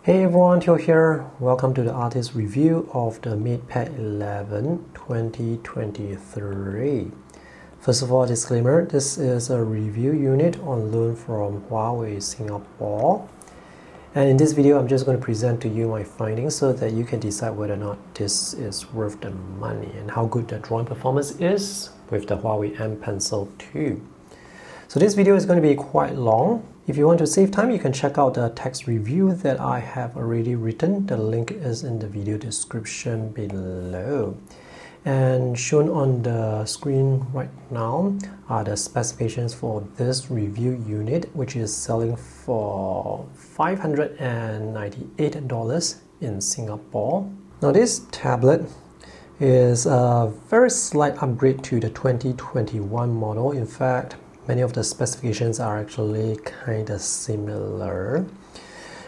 Hey everyone, Theo here. Welcome to the artist review of the MatePad 11 2023. First of all, disclaimer, this is a review unit on loan from Huawei Singapore. And in this video, I'm just going to present to you my findings so that you can decide whether or not this is worth the money and how good the drawing performance is with the Huawei M Pencil 2. So this video is going to be quite long. If you want to save time, you can check out the text review that I have already written. The link is in the video description below. And shown on the screen right now are the specifications for this review unit, which is selling for $598 in Singapore. Now this tablet is a very slight upgrade to the 2021 model. In fact, many of the specifications are actually kind of similar.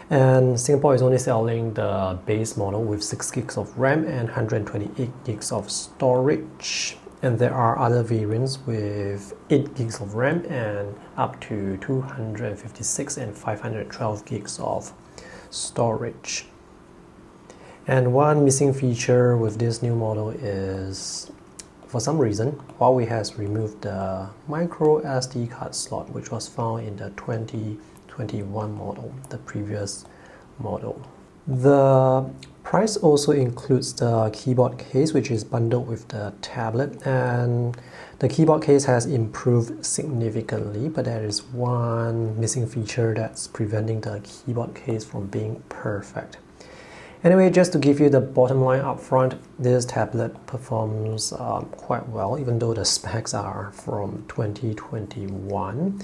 And Singapore is only selling the base model with 6 gigs of RAM and 128 gigs of storage. And there are other variants with 8 gigs of RAM and up to 256 and 512 gigs of storage. And one missing feature with this new model is, for some reason, Huawei has removed the micro SD card slot, which was found in the 2021 model, the previous model. The price also includes the keyboard case, which is bundled with the tablet, and the keyboard case has improved significantly, but there is one missing feature that's preventing the keyboard case from being perfect. Anyway, just to give you the bottom line up front, this tablet performs quite well, even though the specs are from 2021.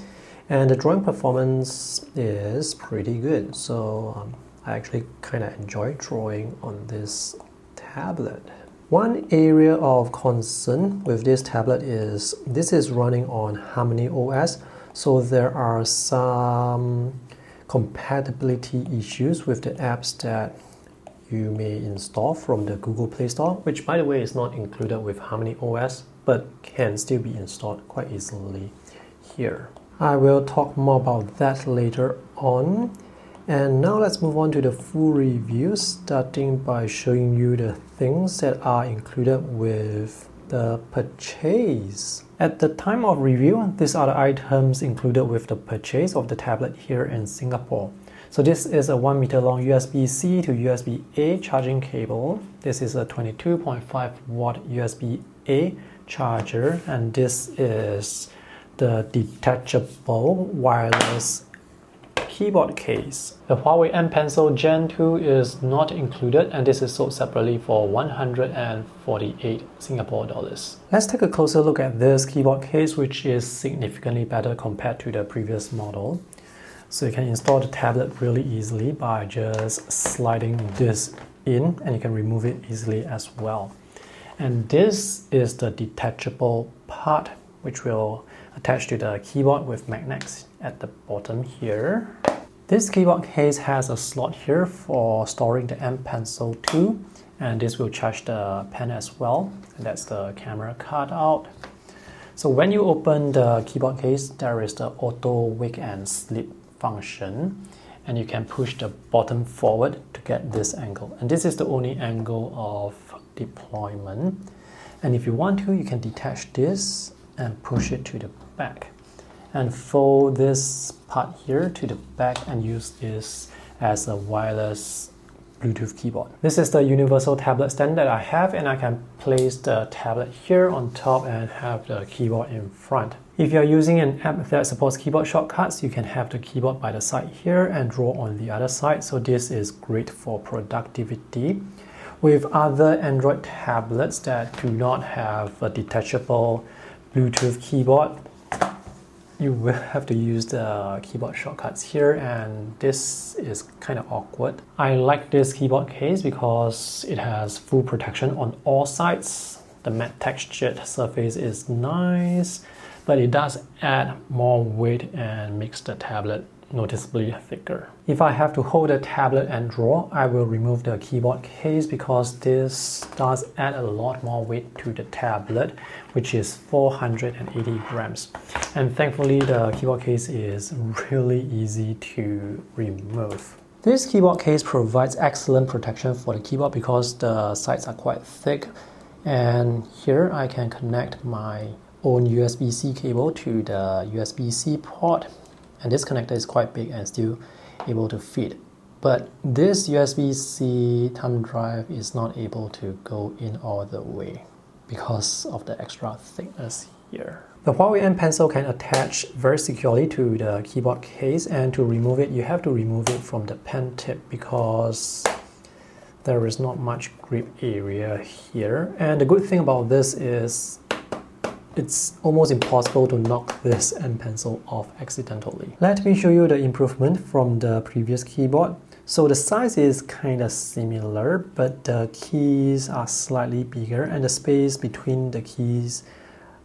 And the drawing performance is pretty good. So I actually kind of enjoy drawing on this tablet. One area of concern with this tablet is this is running on HarmonyOS. So there are some compatibility issues with the apps that you may install from the Google Play Store, which by the way is not included with HarmonyOS, but can still be installed quite easily here. I will talk more about that later on. And now let's move on to the full review, starting by showing you the things that are included with the purchase. At the time of review, these are the items included with the purchase of the tablet here in Singapore. So this is a 1 meter long USB-C to USB-A charging cable. This is a 22.5 watt USB-A charger, and this is the detachable wireless keyboard case. The Huawei M Pencil Gen 2 is not included, and this is sold separately for 148 Singapore dollars. Let's take a closer look at this keyboard case, which is significantly better compared to the previous model. So you can install the tablet really easily by just sliding this in, and you can remove it easily as well. And this is the detachable part, which will attach to the keyboard with magnets at the bottom here. This keyboard case has a slot here for storing the M Pencil 2, and this will charge the pen as well. And that's the camera card out. So when you open the keyboard case, there is the auto wake and sleep function, and you can push the bottom forward to get this angle, and this is the only angle of deployment. And if you want to, you can detach this and push it to the back and fold this part here to the back and use this as a wireless Bluetooth keyboard. This is the universal tablet stand that I have, and I can place the tablet here on top and have the keyboard in front. If you're using an app that supports keyboard shortcuts, you can have the keyboard by the side here and draw on the other side. So this is great for productivity. With other Android tablets that do not have a detachable Bluetooth keyboard, you will have to use the keyboard shortcuts here, and this is kind of awkward. I like this keyboard case because it has full protection on all sides. The matte textured surface is nice, but it does add more weight and makes the tablet noticeably thicker. If I have to hold a tablet and draw, I will remove the keyboard case because this does add a lot more weight to the tablet, which is 480 grams. And thankfully the keyboard case is really easy to remove. This keyboard case provides excellent protection for the keyboard because the sides are quite thick, and here I can connect my own USB-C cable to the USB-C port, and this connector is quite big and still able to fit. But this USB-C thumb drive is not able to go in all the way because of the extra thickness here. The Huawei M Pencil can attach very securely to the keyboard case, and to remove it, you have to remove it from the pen tip because there is not much grip area here. And the good thing about this is it's almost impossible to knock this M Pencil off accidentally. Let me show you the improvement from the previous keyboard. So the size is kind of similar, but the keys are slightly bigger and the space between the keys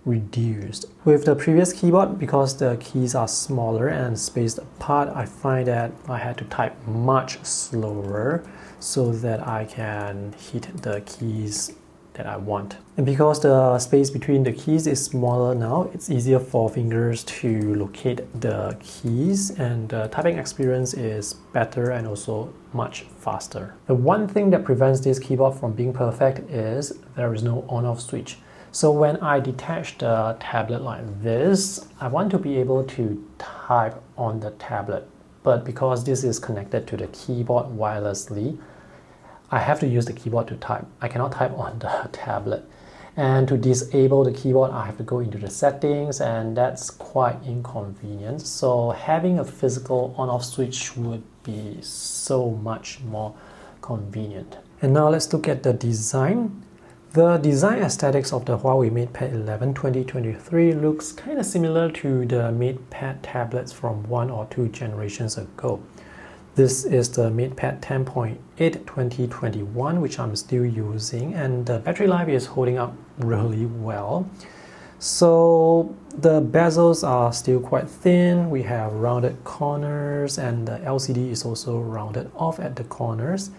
reduced. With the previous keyboard, because the keys are smaller and spaced apart, I find that I had to type much slower so that I can hit the keys that I want. And because the space between the keys is smaller now, it's easier for fingers to locate the keys, and the typing experience is better and also much faster. The one thing that prevents this keyboard from being perfect is there is no on-off switch. So when I detach the tablet like this, I want to be able to type on the tablet. But because this is connected to the keyboard wirelessly, I have to use the keyboard to type. I cannot type on the tablet. And to disable the keyboard, I have to go into the settings, and that's quite inconvenient. So having a physical on-off switch would be so much more convenient. And now let's look at the design. The design aesthetics of the Huawei MatePad 11 2023 looks kind of similar to the MatePad tablets from 1 or 2 generations ago. This is the MatePad 10.8 2021, which I'm still using, and the battery life is holding up really well. So the bezels are still quite thin, we have rounded corners, and the LCD is also rounded off at the corners.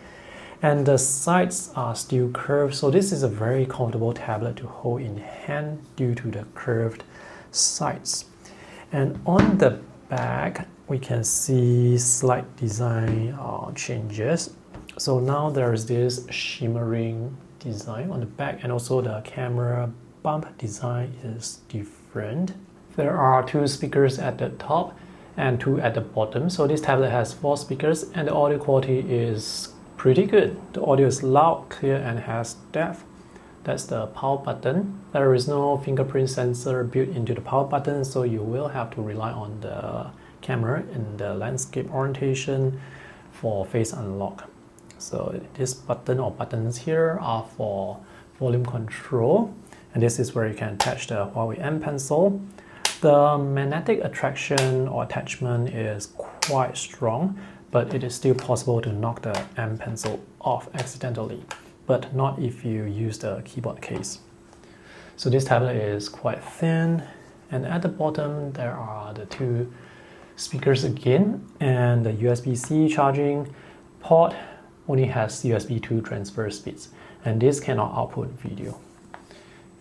And the sides are still curved, so this is a very comfortable tablet to hold in hand due to the curved sides. And on the back, we can see slight design changes. So now there is this shimmering design on the back, and also the camera bump design is different. There are 2 speakers at the top and 2 at the bottom. So this tablet has 4 speakers, and the audio quality is pretty good. The audio is loud, clear, and has depth. That's the power button. There is no fingerprint sensor built into the power button, so you will have to rely on the camera in the landscape orientation for face unlock. So this button or buttons here are for volume control, and this is where you can attach the Huawei M Pencil. The magnetic attraction or attachment is quite strong, but it is still possible to knock the M Pencil off accidentally, but not if you use the keyboard case. So this tablet is quite thin, and at the bottom there are the 2 speakers again, and the USB-C charging port only has USB 2 transfer speeds, and this cannot output video.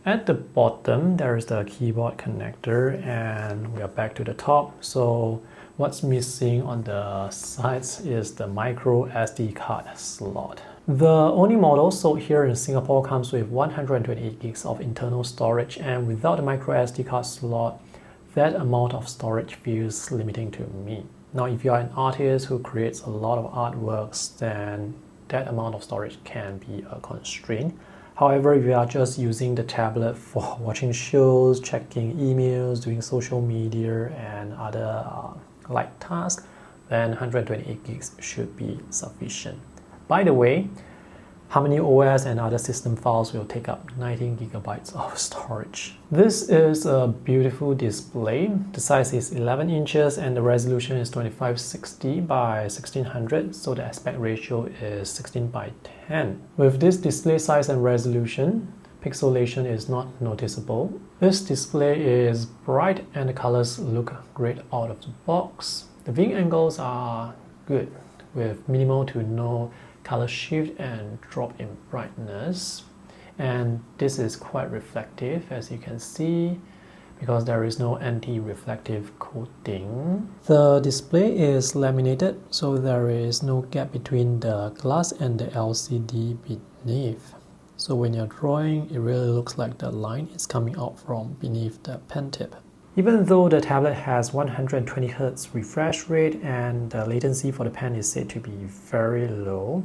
At the bottom there is the keyboard connector, and we are back to the top. So what's missing on the sides is the micro SD card slot. The only model sold here in Singapore comes with 128 gigs of internal storage, and without the micro SD card slot, that amount of storage feels limiting to me. Now, if you are an artist who creates a lot of artworks, then that amount of storage can be a constraint. However, if you are just using the tablet for watching shows, checking emails, doing social media, and other light tasks, then 128 gigs should be sufficient. By the way, HarmonyOS and other system files will take up 19 gigabytes of storage. This is a beautiful display. The size is 11 inches and the resolution is 2560 by 1600, so the aspect ratio is 16 by 10. With this display size and resolution, pixelation is not noticeable. This display is bright and the colors look great out of the box. The viewing angles are good with minimal to no color shift and drop in brightness, and this is quite reflective, as you can see, because there is no anti-reflective coating. The display is laminated, so there is no gap between the glass and the LCD beneath. So when you're drawing, it really looks like the line is coming out from beneath the pen tip. Even though the tablet has 120Hz refresh rate and the latency for the pen is said to be very low,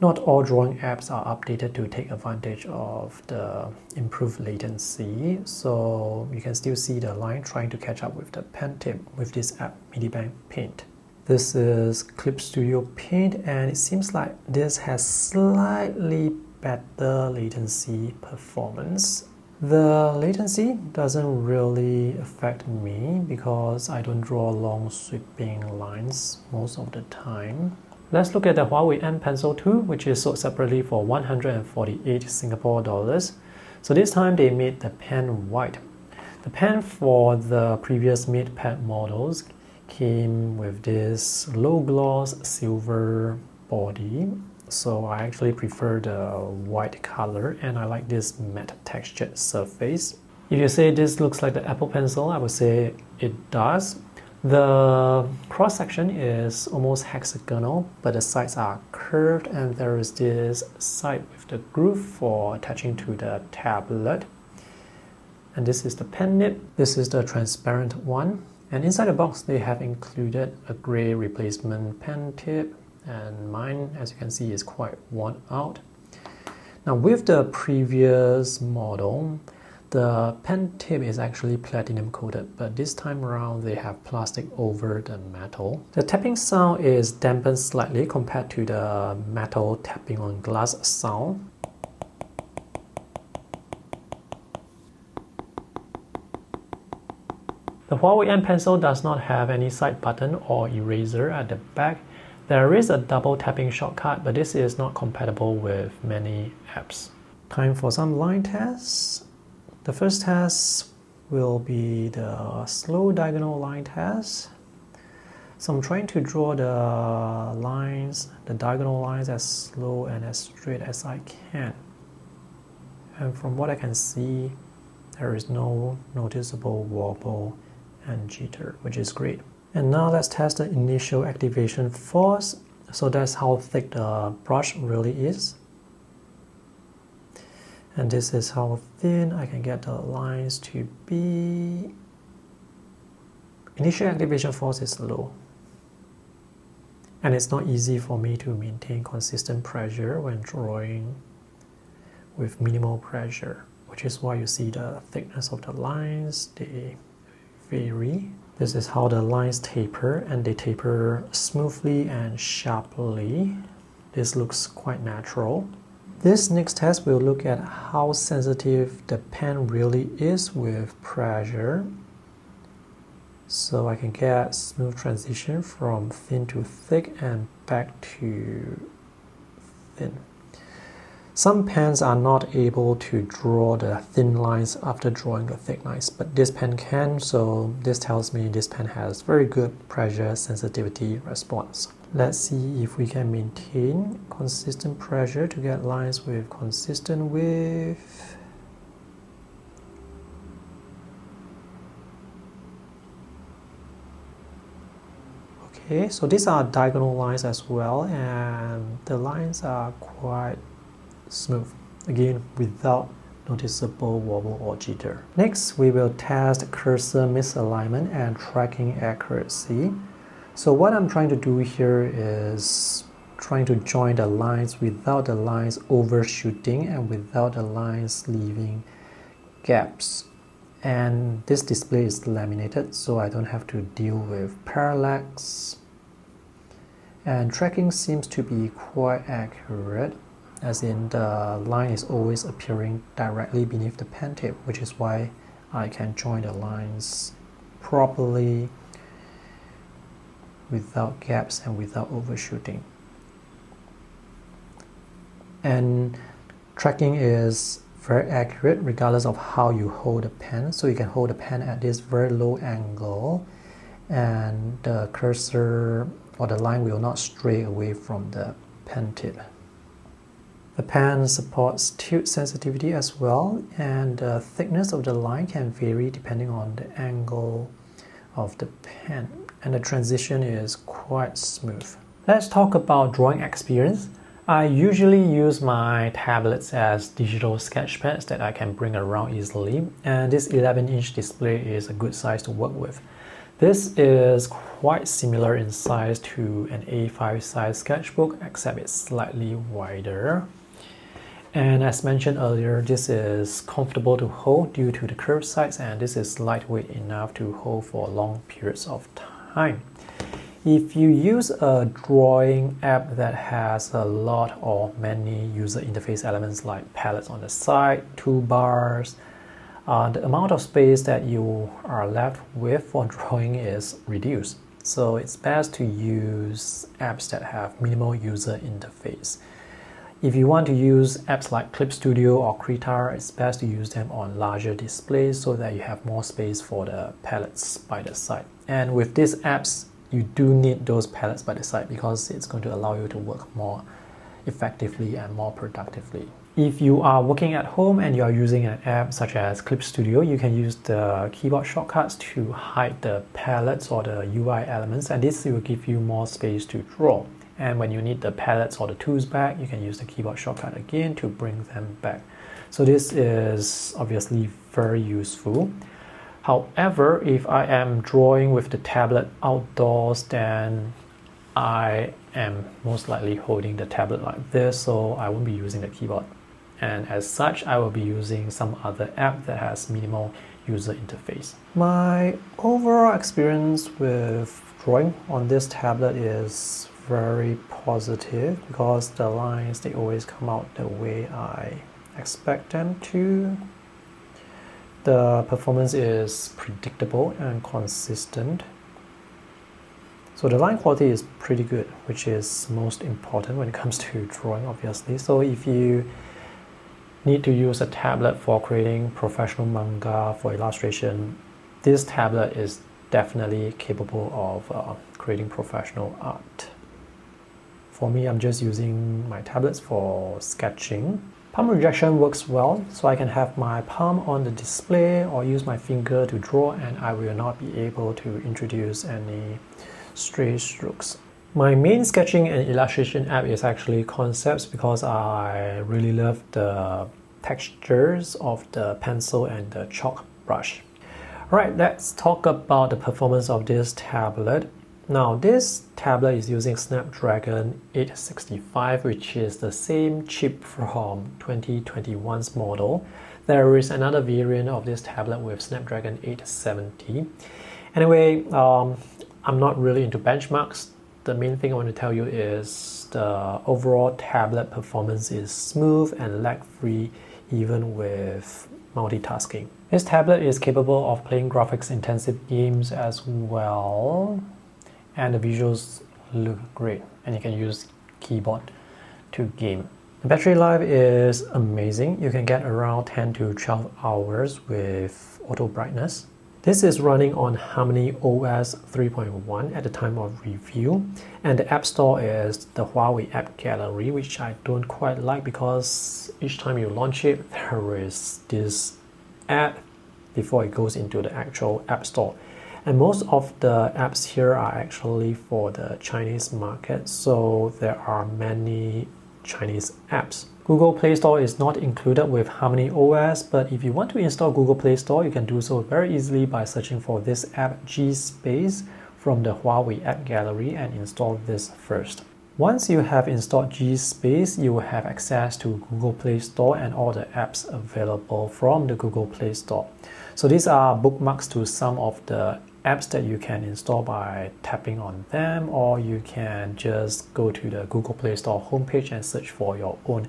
not all drawing apps are updated to take advantage of the improved latency, so you can still see the line trying to catch up with the pen tip with this app, MatePad Paint. This is Clip Studio Paint, and it seems like this has slightly better latency performance. The latency doesn't really affect me because I don't draw long sweeping lines most of the time. Let's look at the Huawei M Pencil 2, which is sold separately for 148 Singapore dollars. So this time they made the pen white. The pen for the previous MatePad models came with this low gloss silver body. So I actually prefer the white color, and I like this matte textured surface. If you say this looks like the Apple Pencil, I would say it does. The cross section is almost hexagonal, but the sides are curved, and there is this side with the groove for attaching to the tablet. And this is the pen nib. This is the transparent one. And inside the box, they have included a gray replacement pen tip, and mine, as you can see, is quite worn out. Now with the previous model, the pen tip is actually platinum coated, but this time around they have plastic over the metal. The tapping sound is dampened slightly compared to the metal tapping on glass sound. The Huawei M Pencil does not have any side button or eraser at the back. There is a double tapping shortcut, but this is not compatible with many apps. Time for some line tests. The first test will be the slow diagonal line test. So I'm trying to draw the lines, the diagonal lines, as slow and as straight as I can. And from what I can see, there is no noticeable wobble and jitter, which is great. And now let's test the initial activation force. So that's how thick the brush really is. And this is how thin I can get the lines to be. Initial activation force is low. And it's not easy for me to maintain consistent pressure when drawing with minimal pressure, which is why you see the thickness of the lines, they vary. This is how the lines taper, and they taper smoothly and sharply. This looks quite natural. This next test will look at how sensitive the pen really is with pressure. So I can get smooth transition from thin to thick and back to thin. Some pens are not able to draw the thin lines after drawing the thick lines, but this pen can, so this tells me this pen has very good pressure sensitivity response. Let's see if we can maintain consistent pressure to get lines with consistent width. Okay, so these are diagonal lines as well, and the lines are quite smooth, again without noticeable wobble or jitter. Next, we will test cursor misalignment and tracking accuracy. So what I'm trying to do here is trying to join the lines without the lines overshooting and without the lines leaving gaps. And this display is laminated, so I don't have to deal with parallax. And tracking seems to be quite accurate, as in the line is always appearing directly beneath the pen tip, which is why I can join the lines properly without gaps and without overshooting. And tracking is very accurate regardless of how you hold the pen. So you can hold the pen at this very low angle, and the cursor or the line will not stray away from the pen tip. The pen supports tilt sensitivity as well, and the thickness of the line can vary depending on the angle of the pen, and the transition is quite smooth. Let's talk about drawing experience. I usually use my tablets as digital sketchpads that I can bring around easily, and this 11-inch display is a good size to work with. This is quite similar in size to an A5 size sketchbook, except it's slightly wider. And as mentioned earlier, this is comfortable to hold due to the curved sides, and this is lightweight enough to hold for long periods of time. If you use a drawing app that has a lot or many user interface elements like palettes on the side, toolbars, the amount of space that you are left with for drawing is reduced. So it's best to use apps that have minimal user interface. If you want to use apps like Clip Studio or Krita, it's best to use them on larger displays so that you have more space for the palettes by the side. And with these apps, you do need those palettes by the side because it's going to allow you to work more effectively and more productively. If you are working at home and you are using an app such as Clip Studio, you can use the keyboard shortcuts to hide the palettes or the UI elements, and this will give you more space to draw. And when you need the palettes or the tools back, you can use the keyboard shortcut again to bring them back. So this is obviously very useful. However, if I am drawing with the tablet outdoors, then I am most likely holding the tablet like this, so I won't be using the keyboard. And as such, I will be using some other app that has minimal user interface. My overall experience with drawing on this tablet is very positive because the lines, they always come out the way I expect them to. The performance is predictable and consistent. So the line quality is pretty good, which is most important when it comes to drawing, obviously. So if you need to use a tablet for creating professional manga, for illustration, this tablet is definitely capable of creating professional art. For me, I'm just using my tablets for sketching. Palm rejection works well, so I can have my palm on the display or use my finger to draw, and I will not be able to introduce any stray strokes. My main sketching and illustration app is actually Concepts because I really love the textures of the pencil and the chalk brush. Alright, let's talk about the performance of this tablet. Now, this tablet is using Snapdragon 865, which is the same chip from 2021's model. There is another variant of this tablet with Snapdragon 870. Anyway, I'm not really into benchmarks. The main thing I want to tell you is the overall tablet performance is smooth and lag-free even with multitasking. This tablet is capable of playing graphics-intensive games as well, and the visuals look great, and you can use keyboard to game. The battery life is amazing. You can get around 10 to 12 hours with auto brightness. This is running on HarmonyOS 3.1 at the time of review, and the App Store is the Huawei App Gallery, which I don't quite like because each time you launch it, there is this ad before it goes into the actual App Store. And most of the apps here are actually for the Chinese market, so there are many Chinese apps. Google Play Store is not included with HarmonyOS, but if you want to install Google Play Store, you can do so very easily by searching for this app G-Space from the Huawei App Gallery and install this first. Once you have installed G-Space, you will have access to Google Play Store and all the apps available from the Google Play Store. So these are bookmarks to some of the apps that you can install by tapping on them, or you can just go to the Google Play Store homepage and search for your own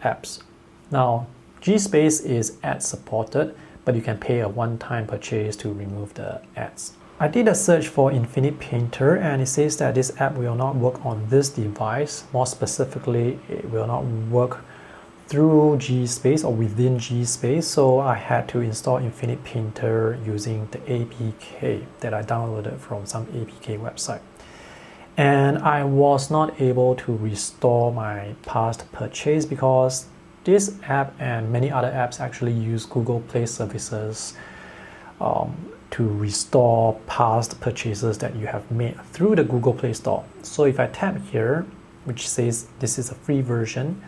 apps. Now, G-Space is ad supported, but you can pay a one-time purchase to remove the ads. I did a search for Infinite Painter and it says that this app will not work on this device. More specifically, it will not work through G-Space or within G-Space, so I had to install Infinite Painter using the APK that I downloaded from some APK website. And I was not able to restore my past purchase because this app and many other apps actually use Google Play services to restore past purchases that you have made through the Google Play Store. So if I tap here, which says this is a free version,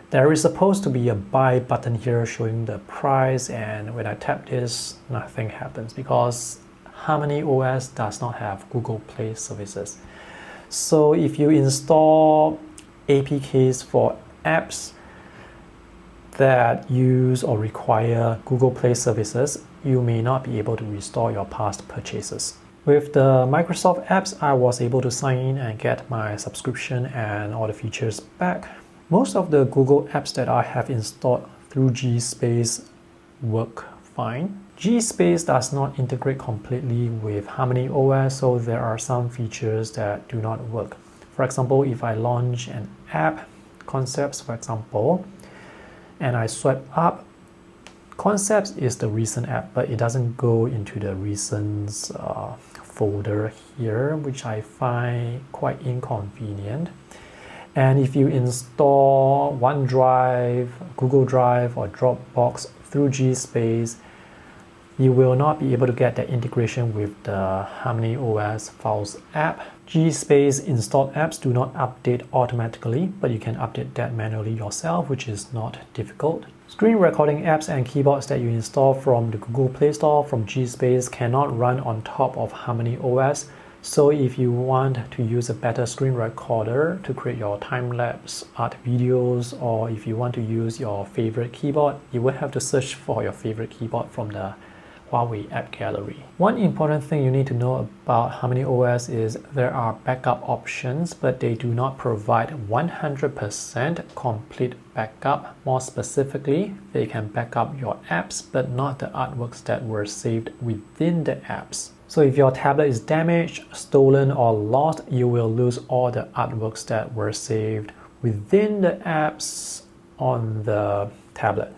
there is supposed to be a buy button here showing the price, and when I tap this, nothing happens because HarmonyOS does not have Google Play services. So if you install APKs for apps that use or require Google Play services, you may not be able to restore your past purchases. With the Microsoft apps, I was able to sign in and get my subscription and all the features back. Most of the Google apps that I have installed through GSpace work fine. GSpace does not integrate completely with HarmonyOS, so there are some features that do not work. For example, if I launch an app, Concepts for example, and I swipe up, Concepts is the recent app, but it doesn't go into the recent folder here, which I find quite inconvenient. And if you install OneDrive, Google Drive, or Dropbox through GSpace, you will not be able to get that integration with the HarmonyOS Files app. GSpace installed apps do not update automatically, but you can update that manually yourself, which is not difficult. Screen recording apps and keyboards that you install from the Google Play Store from GSpace cannot run on top of HarmonyOS. So if you want to use a better screen recorder to create your time-lapse art videos, or if you want to use your favorite keyboard, you will have to search for your favorite keyboard from the Huawei app gallery. One important thing you need to know about HarmonyOS is there are backup options, but they do not provide 100% complete backup. More specifically, they can back up your apps, but not the artworks that were saved within the apps. So if your tablet is damaged, stolen, or lost, you will lose all the artworks that were saved within the apps on the tablet.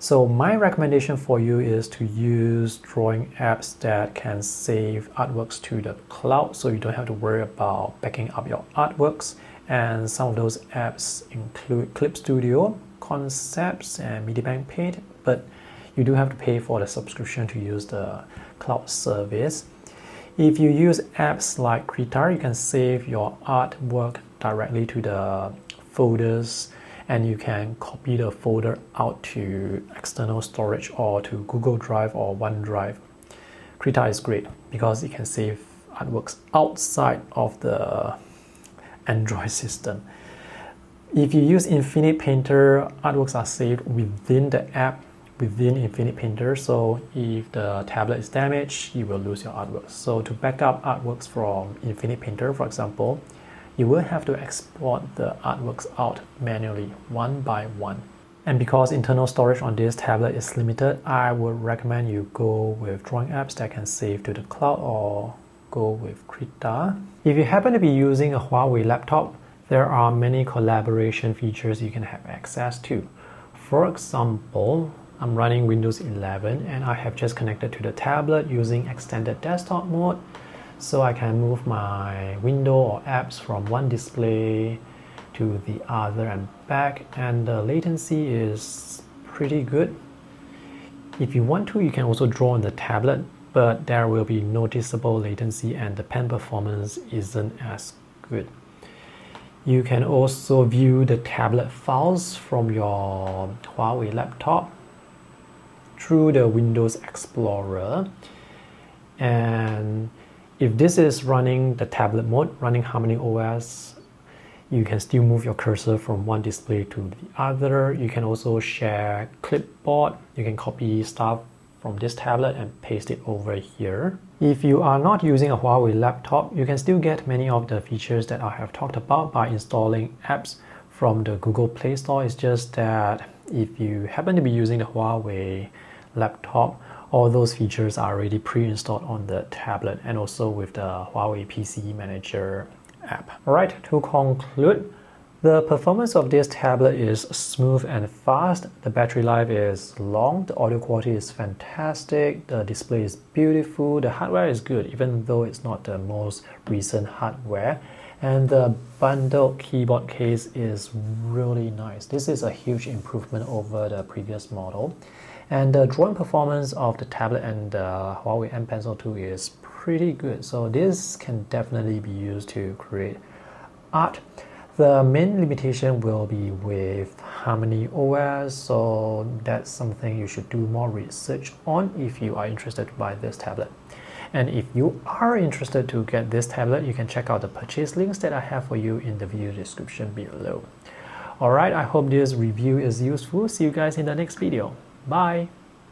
So my recommendation for you is to use drawing apps that can save artworks to the cloud, so you don't have to worry about backing up your artworks. And some of those apps include Clip Studio, Concepts, and MediaBankPay, but you do have to pay for the subscription to use the cloud service. If you use apps like Krita, you can save your artwork directly to the folders, and you can copy the folder out to external storage or to Google Drive or OneDrive. Krita is great because it can save artworks outside of the Android system. If you use Infinite Painter, artworks are saved within the app, within Infinite Painter, so if the tablet is damaged, you will lose your artworks. So to back up artworks from Infinite Painter, for example, you will have to export the artworks out manually, one by one. And because internal storage on this tablet is limited, I would recommend you go with drawing apps that can save to the cloud, or go with Krita. If you happen to be using a Huawei laptop, there are many collaboration features you can have access to. For example, I'm running Windows 11 and I have just connected to the tablet using extended desktop mode. So I can move my window or apps from one display to the other and back, and the latency is pretty good. If you want to, you can also draw on the tablet, but there will be noticeable latency and the pen performance isn't as good. You can also view the tablet files from your Huawei laptop through the Windows Explorer. And if this is running the tablet mode, running HarmonyOS, you can still move your cursor from one display to the other. You can also share clipboard. You can copy stuff from this tablet and paste it over here. If you are not using a Huawei laptop, you can still get many of the features that I have talked about by installing apps from the Google Play Store. It's just that if you happen to be using the Huawei laptop, all those features are already pre-installed on the tablet and also with the Huawei PC Manager app. Alright, to conclude, The performance of this tablet is smooth and fast. The battery life is long. The audio quality is fantastic. The display is beautiful. The hardware is good, even though it's not the most recent hardware. And the bundled keyboard case is really nice. This is a huge improvement over the previous model. And the drawing performance of the tablet and the Huawei M Pencil 2 is pretty good. So this can definitely be used to create art. The main limitation will be with HarmonyOS, so that's something you should do more research on if you are interested to buy this tablet. And if you are interested to get this tablet, you can check out the purchase links that I have for you in the video description below. Alright, I hope this review is useful. See you guys in the next video. Bye!